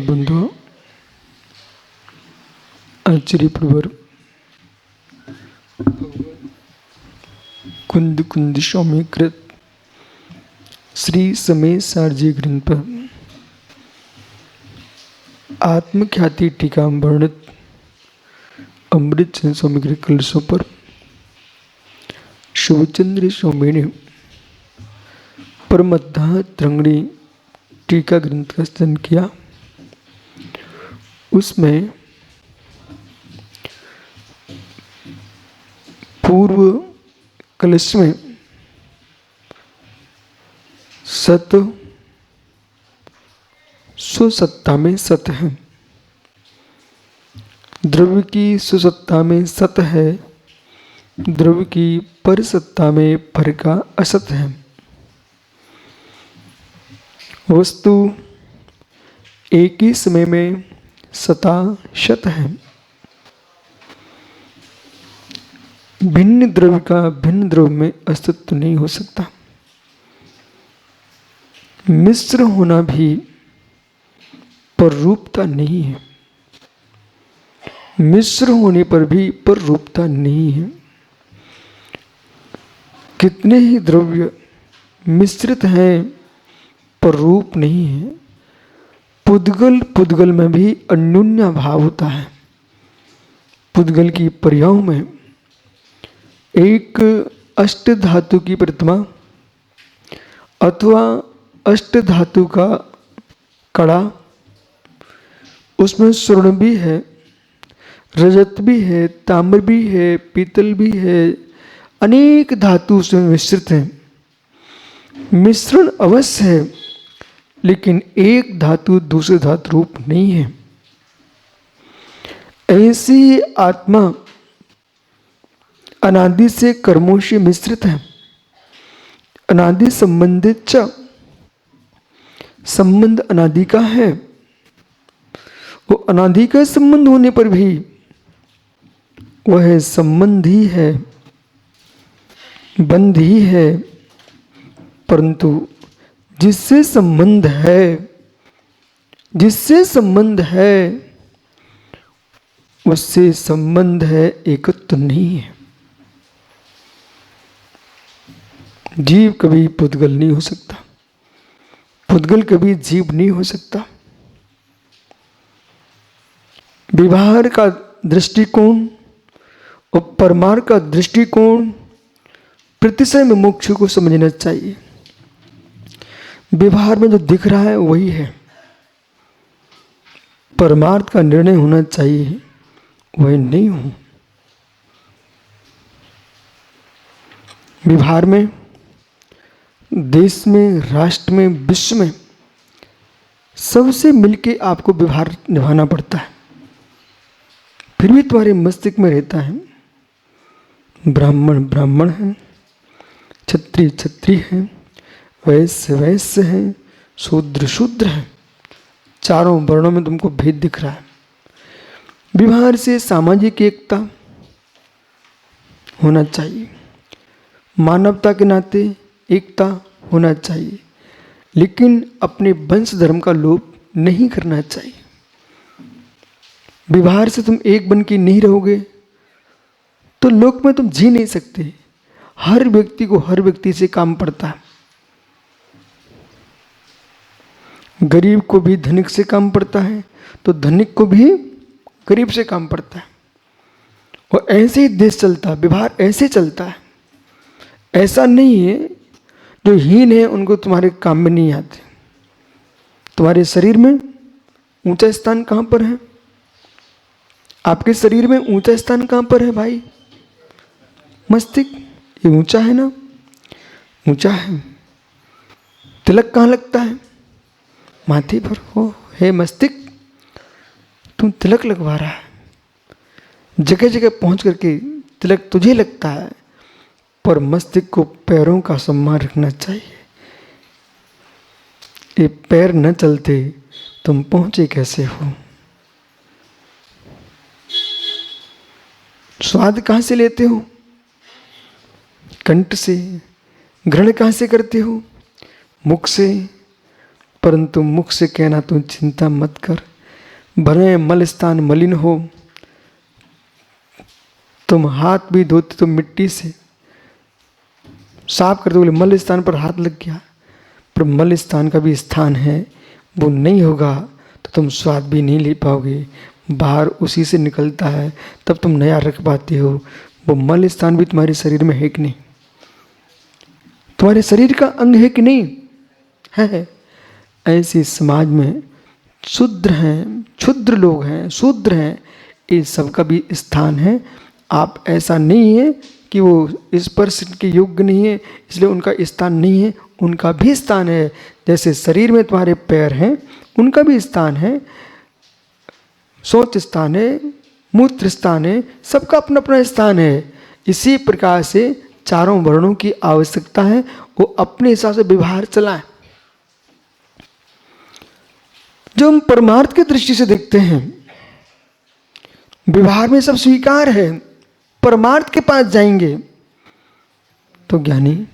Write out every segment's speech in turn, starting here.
बंधुओं, आचार्य प्रवर कुंद कुंद स्वामी कृत श्री समय सारजी ग्रंथ पर आत्मख्याति टीका वर्णित अमृत चंद्र स्वामी के कलशों पर शिवचंद्र स्वामी ने परमद्धा त्रंगड़ी टीका ग्रंथ का स्तन किया। उसमें पूर्व कलश में सत सुसत्ता में सत है, द्रव्य की सुसत्ता में सत है, द्रव्य की परसत्ता में पर का असत है। वस्तु एक ही समय में सता शत है। भिन्न द्रव्य का भिन्न द्रव्य में अस्तित्व नहीं हो सकता। मिश्र होना भी पररूपता नहीं है, मिश्र होने पर भी पररूपता नहीं है। कितने ही द्रव्य मिश्रित हैं पर रूप नहीं है। पुद्गल पुद्गल में भी अन्योन्य भाव होता है। पुद्गल की पर्यायों में एक अष्ट धातु की प्रतिमा अथवा अष्ट धातु का कड़ा, उसमें स्वर्ण भी है, रजत भी है, ताम्र भी है, पीतल भी है, अनेक धातु उसमें मिश्रित हैं। मिश्रण अवश्य है, लेकिन एक धातु दूसरे धातु रूप नहीं है। ऐसी आत्मा अनादि से कर्मों से मिश्रित है। अनादि संबंधित च, संबंध अनादि का है। वो अनादि का संबंध होने पर भी वह संबंध ही है, बंध ही है, परंतु जिससे संबंध है, जिससे संबंध है उससे संबंध है, एकत्व नहीं है। जीव कभी पुद्गल नहीं हो सकता, पुद्गल कभी जीव नहीं हो सकता। व्यवहार का दृष्टिकोण और परमार्थ का दृष्टिकोण प्रतिशय में मोक्ष को समझना चाहिए। व्यवहार में जो दिख रहा है वही है, परमार्थ का निर्णय होना चाहिए, वह नहीं हो। व्यवहार में, देश में, राष्ट्र में, विश्व में सबसे मिलके आपको व्यवहार निभाना पड़ता है। फिर भी तुम्हारे मस्तिष्क में रहता है ब्राह्मण ब्राह्मण है, क्षत्रिय क्षत्रिय है, वैश्य वैश्य है, शूद्र शूद्र है। चारों वर्णों में तुमको भेद दिख रहा है। व्यवहार से सामाजिक एकता होना चाहिए, मानवता के नाते एकता होना चाहिए, लेकिन अपने वंश धर्म का लोप नहीं करना चाहिए। व्यवहार से तुम एक बन के नहीं रहोगे तो लोक में तुम जी नहीं सकते। हर व्यक्ति को हर व्यक्ति से काम पड़ता है। गरीब को भी धनिक से काम पड़ता है, तो धनिक को भी गरीब से काम पड़ता है। और ऐसे ही देश चलता है, व्यवहार ऐसे चलता है। ऐसा नहीं है जो हीन है उनको तुम्हारे काम में नहीं आते। तुम्हारे शरीर में ऊंचा स्थान कहाँ पर है? आपके शरीर में ऊंचा स्थान कहाँ पर है भाई? मस्तिष्क, ये ऊंचा है ना? ऊंचा है। तिलक कहाँ लगता है? माथे पर हो है मस्तिष्क, तुम तिलक लगवा रहा है। जगह जगह पहुंच करके तिलक तुझे लगता है, पर मस्तिष्क को पैरों का सम्मान रखना चाहिए। ये पैर न चलते तुम पहुंचे कैसे हो? स्वाद कहां से लेते हो? कंठ से। ग्रहण कहां से करते हो? मुख से। परंतु मुख से कहना तू चिंता मत कर, भले मल स्थान मलिन हो, तुम हाथ भी धोते तो मिट्टी से साफ करते, बोले मल स्थान पर हाथ लग गया, पर मल स्थान का भी स्थान है, वो नहीं होगा तो तुम स्वाद भी नहीं ले पाओगे, बाहर उसी से निकलता है तब तुम नया रख पाते हो। वो मल स्थान भी तुम्हारे शरीर में है कि नहीं, तुम्हारे शरीर का अंग है कि नहीं है। ऐसे समाज में शूद्र हैं, क्षुद्र लोग हैं, शूद्र हैं, ये सबका भी स्थान है। आप ऐसा नहीं है कि वो स्पर्श के योग्य नहीं है इसलिए उनका स्थान नहीं है, उनका भी स्थान है। जैसे शरीर में तुम्हारे पैर हैं, उनका भी स्थान है, शौच स्थान है, मूत्र स्थान है, सबका अपना अपना स्थान है। इसी प्रकार से चारों वर्णों की आवश्यकता है, वो अपने हिसाब से व्यवहार चलाएं। जो हम परमार्थ की दृष्टि से देखते हैं, व्यवहार में सब स्वीकार है, परमार्थ के पास जाएंगे तो ज्ञानी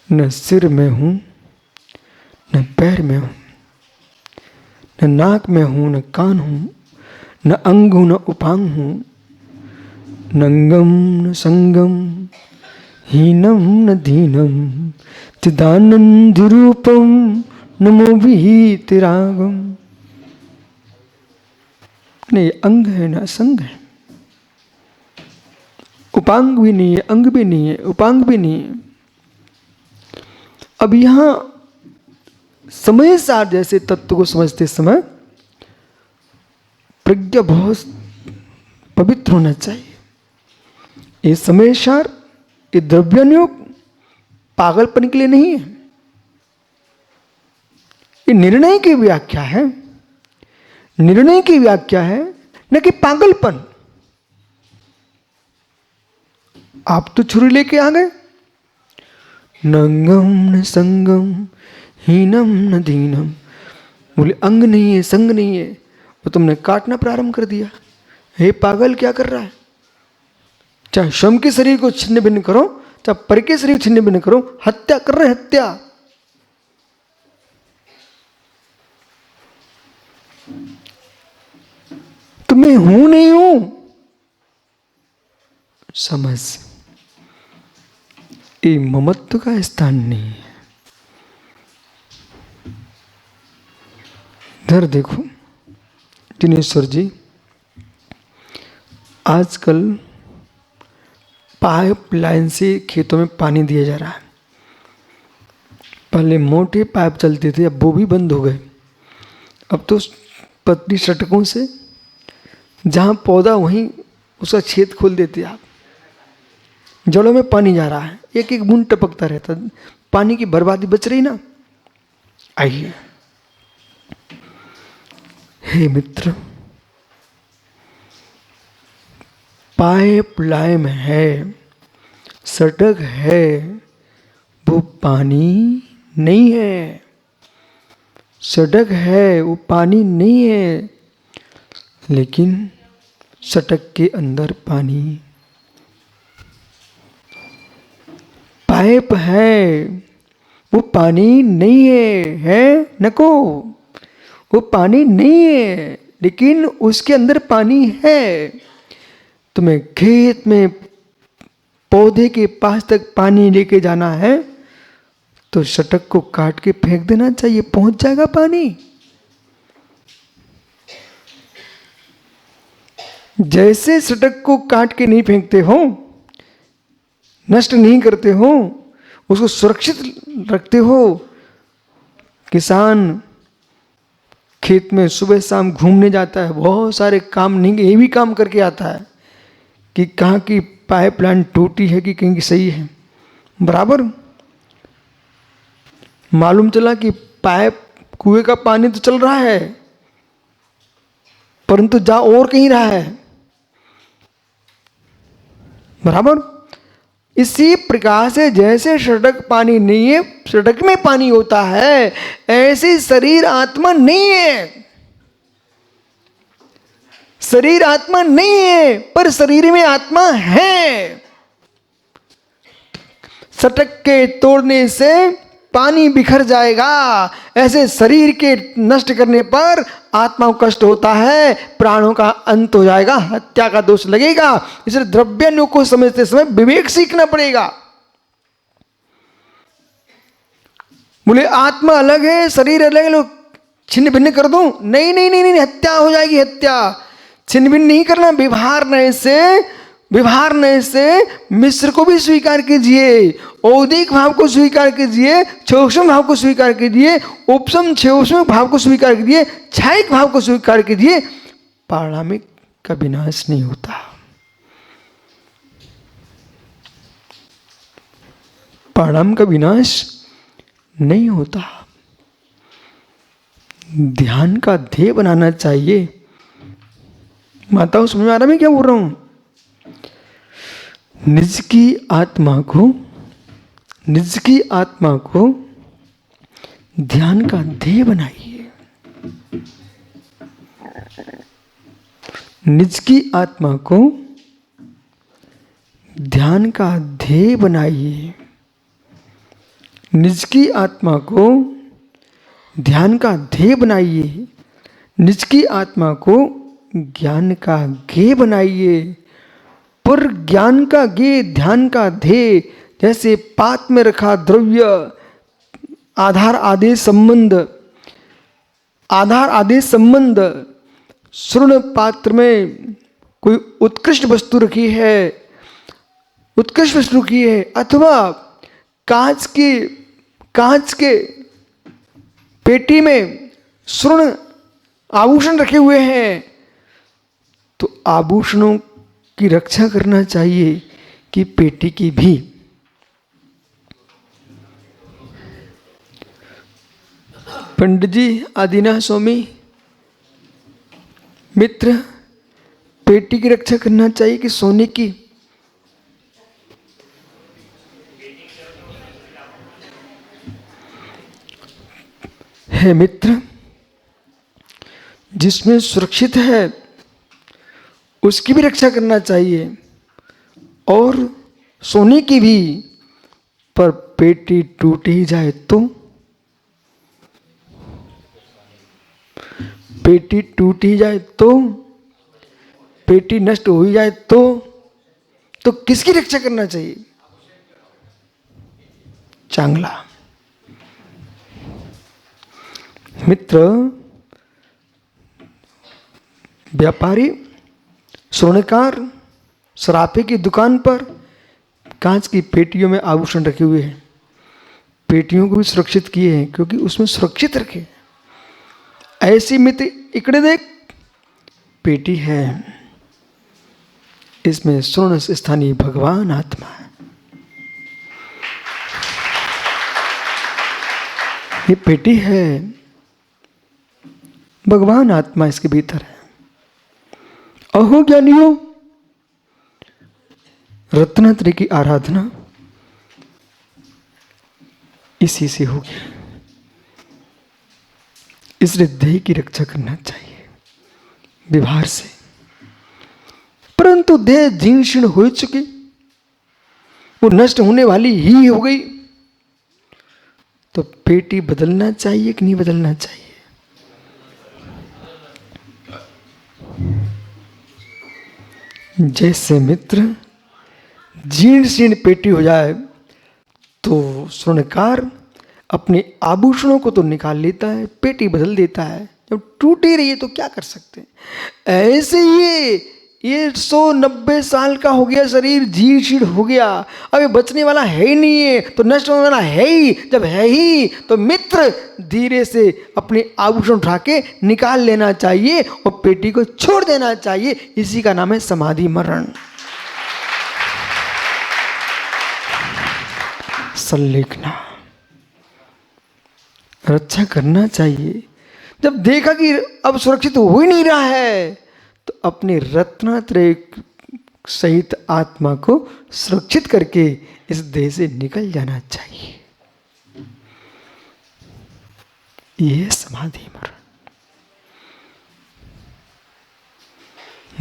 न सिर में हूं, न पैर में हूं, न नाक में हूं, न कान हूं, न अंग हूं, न उपांग हूं, नंगम न संगम, हीनम न दीनम, चिदानंद रूपम, नमो विहितरागम। नहीं अंग है ना संग है, उपांग भी नहीं है, अंग भी नहीं है, उपांग भी नहीं है। अब यहां समय सार जैसे तत्व को समझते समय प्रज्ञा बहुत पवित्र होना चाहिए। ये समय सार, ये द्रव्यानुयोग पागलपन के लिए नहीं है, ये निर्णय की व्याख्या है, निर्णय की व्याख्या है, न कि पागलपन। आप तो छुरी लेके आ गए, नंगम न संगम, हीनम न दीनम, बोले अंग नहीं है, संग नहीं है, वो तुमने काटना प्रारंभ कर दिया। हे पागल क्या कर रहा है, चाहे श्रम के शरीर को छिन्न भिन्न करो, चाहे पर के शरीर छिन्न भिन्न करो, हत्या कर रहे, हत्या। तो मैं हूं नहीं हूं समझ, ये ममत्व का स्थान नहीं है। इधर देखो दिनेश्वर जी, आजकल पाइप लाइन से खेतों में पानी दिया जा रहा है। पहले मोटे पाइप चलते थे, अब वो भी बंद हो गए। अब तो पतली सड़कों से जहाँ पौधा वहीं उसका छेद खोल देते आप, जड़ों में पानी जा रहा है, एक एक बूंद टपकता रहता, पानी की बर्बादी बच रही ना। आइए हे मित्र, पाइप लाइन है, सड़क है, वो पानी नहीं है। सड़क है, वो पानी नहीं है, लेकिन सड़क के अंदर पानी, पाइप है, वो पानी नहीं है नको, वो पानी नहीं है, लेकिन उसके अंदर पानी है। तुम्हें खेत में पौधे के पास तक पानी लेके जाना है तो सड़क को काट के फेंक देना चाहिए, पहुंच जाएगा पानी। जैसे सड़क को काट के नहीं फेंकते हो, नष्ट नहीं करते हो, उसको सुरक्षित रखते हो। किसान खेत में सुबह शाम घूमने जाता है, बहुत सारे काम नहीं, ये भी काम करके आता है कि कहाँ की पाइपलाइन टूटी है कि कहीं की सही है। बराबर मालूम चला कि पाइप कुएं का पानी तो चल रहा है, परंतु जा और कहीं रहा है। बराबर इसी प्रकार से जैसे सड़क पानी नहीं है, सड़क में पानी होता है, ऐसे शरीर आत्मा नहीं है। शरीर आत्मा नहीं है, पर शरीर में आत्मा है। सड़क के तोड़ने से पानी बिखर जाएगा। ऐसे शरीर के नष्ट करने पर आत्मा को कष्ट होता है, प्राणों का अंत हो जाएगा, हत्या का दोष लगेगा। इसलिए द्रव्यानुग को समझते समय विवेक सीखना पड़ेगा। बोले आत्मा अलग है, शरीर अलग है, लोग छिन्न भिन्न कर दूं? नहीं नहीं नहीं नहीं, हत्या हो जाएगी, हत्या। छिन्न भिन्न नहीं करना। व्यवहार नए से मिश्र को भी स्वीकार कीजिए, औदिक भाव को स्वीकार कीजिए, सूक्ष्म भाव को स्वीकार कीजिए, उपसम सूक्ष्म भाव को स्वीकार कीजिए, छायिक भाव को स्वीकार कीजिए। पारणामिक का विनाश नहीं होता। पारणाम का विनाश नहीं होता। ध्यान का ध्येय बनाना चाहिए। माताओं समझ में आ रहा मैं क्या बोल रहा हूं? निज की आत्मा को ध्यान का ध्येय बनाइए। निज की आत्मा को ध्यान का ध्येय बनाइए। निज की आत्मा को ध्यान का ध्येय बनाइए। निज की आत्मा को ज्ञान का गेय बनाइए। पर ज्ञान का गेय, ध्यान का ध्येय, जैसे पात में रखा द्रव्य, आधार आदेश संबंध, स्वर्ण पात्र में कोई उत्कृष्ट वस्तु रखी है, अथवा कांच के पेटी में स्वर्ण आभूषण रखे हुए हैं, तो आभूषणों की रक्षा करना चाहिए कि पेटी की भी। पंडित जी, आदिनाथ स्वामी, मित्र, पेटी की रक्षा करना चाहिए कि सोने की? है मित्र, जिसमें सुरक्षित है उसकी भी रक्षा करना चाहिए और सोने की भी। पर पेटी टूट ही जाए तो? पेटी टूट ही जाए तो? पेटी नष्ट हो ही जाए तो किसकी रक्षा करना चाहिए? चांगला मित्र, व्यापारी, स्वर्णकार, सराफे की दुकान पर कांच की पेटियों में आभूषण रखे हुए हैं। पेटियों को भी सुरक्षित किए हैं क्योंकि उसमें सुरक्षित रखे। ऐसी मित्र, इकड़े देख, पेटी है, इसमें स्वर्ण स्थानीय भगवान आत्मा है। ये पेटी है, भगवान आत्मा इसके भीतर है। अहो ज्ञानियों, रत्नात्रय की आराधना इसी से होगी। इसलिए देह की रक्षा करना चाहिए व्यवहार से। परंतु देह जीर्ण शीर्ण हो चुकी, वो नष्ट होने वाली ही हो गई, तो पेटी बदलना चाहिए कि नहीं बदलना चाहिए? जैसे मित्र जीर्ण शीर्ण पेटी हो जाए तो स्वर्णकार अपने आभूषणों को तो निकाल लेता है, पेटी बदल देता है। जब टूट ही रही है तो क्या कर सकते हैं? ऐसे ये 190 साल का हो गया शरीर, जीर्ण शीर्ण हो गया, अब ये बचने वाला है ही नहीं है, तो नष्ट होने वाला है ही। जब है ही तो मित्र धीरे से अपने आभूषण उठा के निकाल लेना चाहिए और पेटी को छोड़ देना चाहिए। इसी का नाम है समाधि मरण। संलेखना, रक्षा करना चाहिए। जब देखा कि अब सुरक्षित हो ही नहीं रहा है, तो अपने रत्नात्रय सहित आत्मा को सुरक्षित करके इस देह से निकल जाना चाहिए। यह समाधि मरण।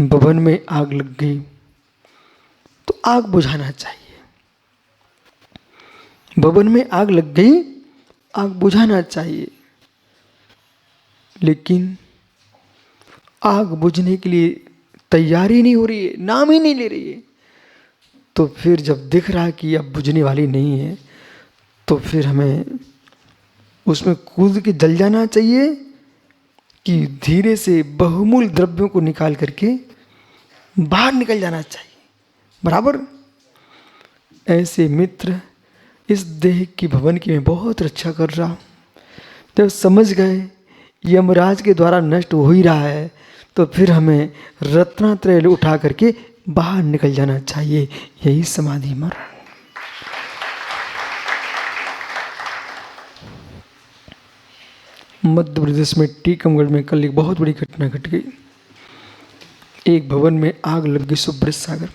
भवन में आग लग गई तो आग बुझाना चाहिए। भवन में आग लग गई आग बुझाना चाहिए, लेकिन आग बुझने के लिए तैयारी नहीं हो रही है, नाम ही नहीं ले रही है। तो फिर जब दिख रहा है कि अब बुझने वाली नहीं है, तो फिर हमें उसमें कूद के जल जाना चाहिए कि धीरे से बहुमूल्य द्रव्यों को निकाल करके बाहर निकल जाना चाहिए। बराबर। ऐसे मित्र इस देह की भवन की मैं बहुत रक्षा कर रहा हूँ, जब समझ गए यमराज के द्वारा नष्ट हो ही रहा है, तो फिर हमें रत्नात्रय उठा करके बाहर निकल जाना चाहिए। यही समाधि मरण। मध्य प्रदेश में टीकमगढ़ में कल एक बहुत बड़ी घटना घट गई। एक भवन में आग लग गई, सुब्रत सागर।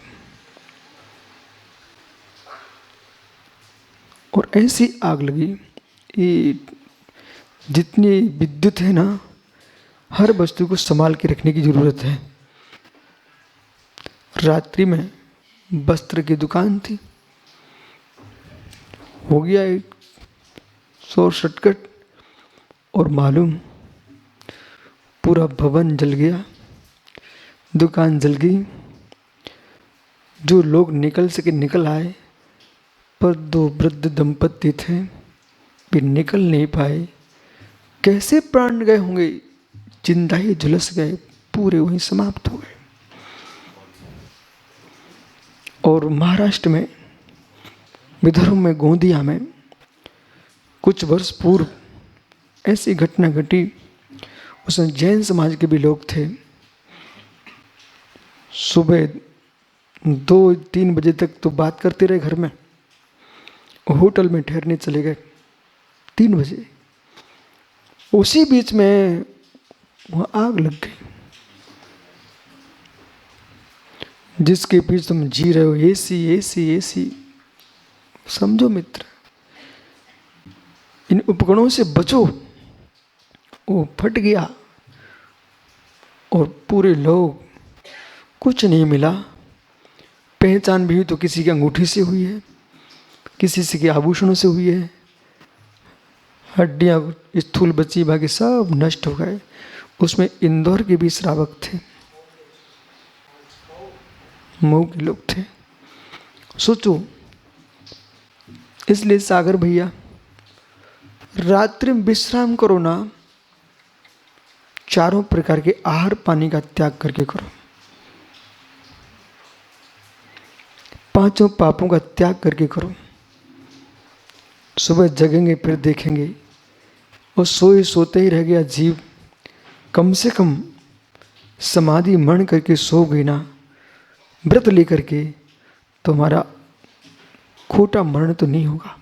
और ऐसी आग लगी, ये जितनी विद्युत है ना, हर वस्तु को संभाल के रखने की जरूरत है। रात्रि में वस्त्र की दुकान थी, हो गया एक शोर शटकट और मालूम पूरा भवन जल गया, दुकान जल गई। जो लोग निकल सके निकल आए, पर दो वृद्ध दंपत्ति थे, वे निकल नहीं पाए। कैसे प्राण गए होंगे, जिंदा ही झुलस गए, पूरे वहीं समाप्त हो गए। और महाराष्ट्र में, विदर्भ में, गोंदिया में कुछ वर्ष पूर्व ऐसी घटना घटी। उसमें जैन समाज के भी लोग थे। सुबह 2-3 बजे तक तो बात करते रहे घर में, होटल में ठहरने चले गए 3 बजे। उसी बीच में वहाँ आग लग गई। जिसके बीच तुम जी रहे हो, एसी एसी एसी, समझो मित्र, इन उपकरणों से बचो। वो फट गया और पूरे लोग, कुछ नहीं मिला। पहचान भी हुई तो किसी की अंगूठी से हुई है, किसी से के आभूषणों से हुई है। हड्डियां स्थूल बची, बाकी सब नष्ट हो गए। उसमें इंदौर के भी श्रावक थे, मऊ के लोग थे। सोचो, इसलिए सागर भैया, रात्रि में विश्राम करो ना, चारों प्रकार के आहार पानी का त्याग करके करो, 5 पापों का त्याग करके करो। सुबह जगेंगे फिर देखेंगे और सोए सोते ही रह गया जीव। कम से कम समाधि मरण करके सो गई ना, व्रत लेकर के, तो हमारा खोटा मरण तो नहीं होगा।